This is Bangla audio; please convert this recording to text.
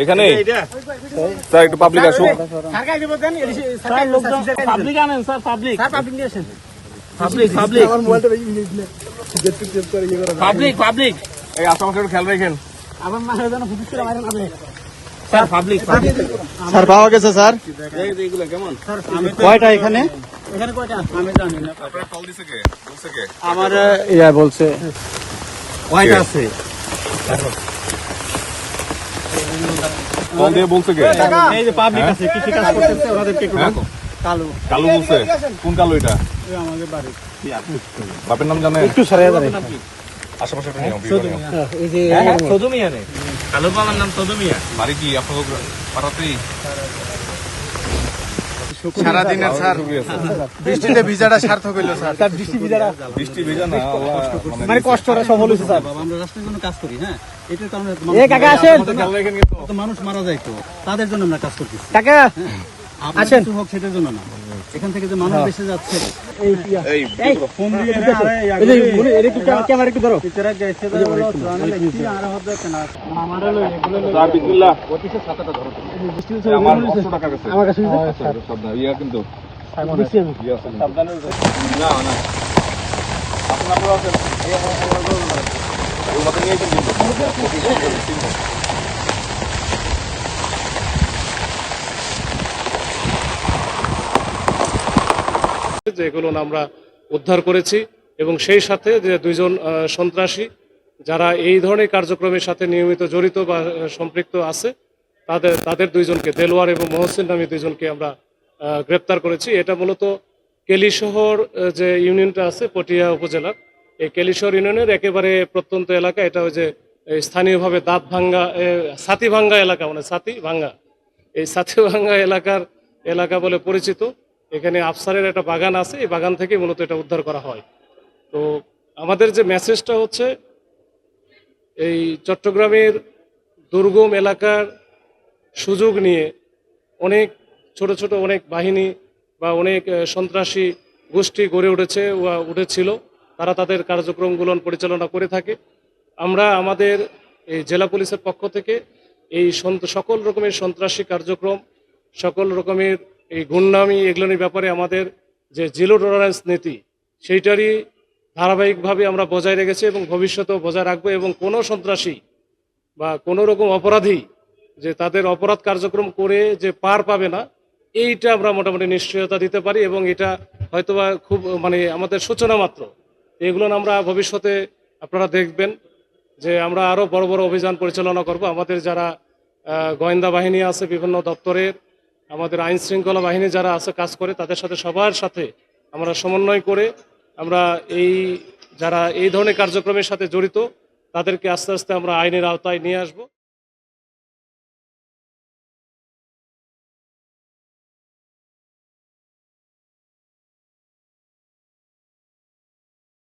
এখানে স্যার একটু পাবলিক আসুক। এই আসামাকে একটু খেয়াল রাখেন। স্যার পাওয়া গেছে স্যার। এইগুলো কেমন কয়টা এখানে? আপনারা কল দিছে কে? বলছে কে? আমার ইয়া বলছে কয়টা আছে। কল দিয়ে বলছে কে? এই যে পাবলিক আছে কৃষি কাজ করতেছে ওনাদেরকে একটু ডাকো। কালু কালু বলছে। কোন কালু এটা? আমাদের বাড়ি বাপের নাম জানেন? একটু সরে যাবে। আশেপাশে একটা নিয়ম এই যে সদুমিয়া নে কালু বাবার নাম সদুমিয়া। বাড়ি কি আপনার পাড়াতেই? সারাদিনের স্যার বৃষ্টিতে ভিজাটা সার্থক হইল স্যার। স্যার বৃষ্টি ভেজা না মানে কষ্টটা সফল হয়েছে স্যার। আমরা রাষ্ট্রের জন্য কাজ করি, হ্যাঁ, এটার কারণে এ কাকা আসেন। মানুষ মারা যায়, তো তাদের জন্য আমরা কাজ করতেছি। কাকা আসেন, হোক সেটার জন্য না, এখান থেকে যে মানুষ বেঁচে যাচ্ছে ফোন দিয়ে ক্যামেরা একটু ধরো। আমার 500 টাকা গেছে আমার কাছে ইয়া কিন্তু না না আপনারা আছেন ওই মতো নিয়ে কিন্তু যেগুলো আমরা উদ্ধার করেছি এবং সেই সাথে যে দুইজন সন্ত্রাসী যারা এই ধরনের কার্যক্রমের সাথে নিয়মিত জড়িত বা সম্পৃক্ত আছে তাদের দুইজনকে দেলোয়ার এবং মহসিন নামে দুইজনকে আমরা গ্রেপ্তার করেছি। এটা মূলত কেলিশহর যে ইউনিয়নটা আছে পটিয়া উপজেলার, এই কেলিশহর ইউনিয়নের একেবারে প্রত্যন্ত এলাকা। এটা ওই যে স্থানীয়ভাবে সাতিভাঙ্গা এলাকা, মানে সাতিভাঙ্গা, এই সাতিভাঙ্গা এলাকা বলে পরিচিত। এখানে আফসারের একটা বাগান আছে, এই বাগান থেকে মূলত এটা উদ্ধার করা হয়। তো আমাদের যে মেসেজটা হচ্ছে, এই চট্টগ্রামের দুর্গম এলাকার সুযোগ নিয়ে অনেক ছোট ছোট অনেক বাহিনী বা অনেক সন্ত্রাসী গোষ্ঠী গড়ে উঠেছিল। তারা তাদের কার্যক্রমগুলো পরিচালনা করে থাকে। আমরা আমাদের এই জেলা পুলিশের পক্ষ থেকে এই সকল রকমের সন্ত্রাসী কার্যক্রম, সকল রকমের এই গুন্ডামি এগুলোর ব্যাপারে আমাদের যে জিরো টলারেন্স নীতি, সেইটারই ধারাবাহিকভাবে আমরা বজায় রেখেছি এবং ভবিষ্যতেও বজায় রাখবো। এবং কোনো সন্ত্রাসী বা কোনো রকম অপরাধী যে তাদের অপরাধ কার্যক্রম করে যে পার পাবে না, এইটা আমরা মোটামুটি নিশ্চয়তা দিতে পারি। এবং এটা হয়তোবা খুব মানে আমাদের সূচনা মাত্র। এগুলো আমরা ভবিষ্যতে আপনারা দেখবেন যে আমরা আরও বড় বড় অভিযান পরিচালনা করব। আমাদের যারা গোয়েন্দা বাহিনী আছে বিভিন্ন দপ্তরের, আমাদের আইন শৃঙ্খলা বাহিনী যারা আছে কাজ করে, তাদের সাথে সবার সাথে আমরা সমন্বয় করে আমরা যারা এই ধরনের কার্যক্রমের সাথে জড়িত তাদেরকে আস্তে আস্তে আমরা আইনের আওতায় নিয়ে আসব।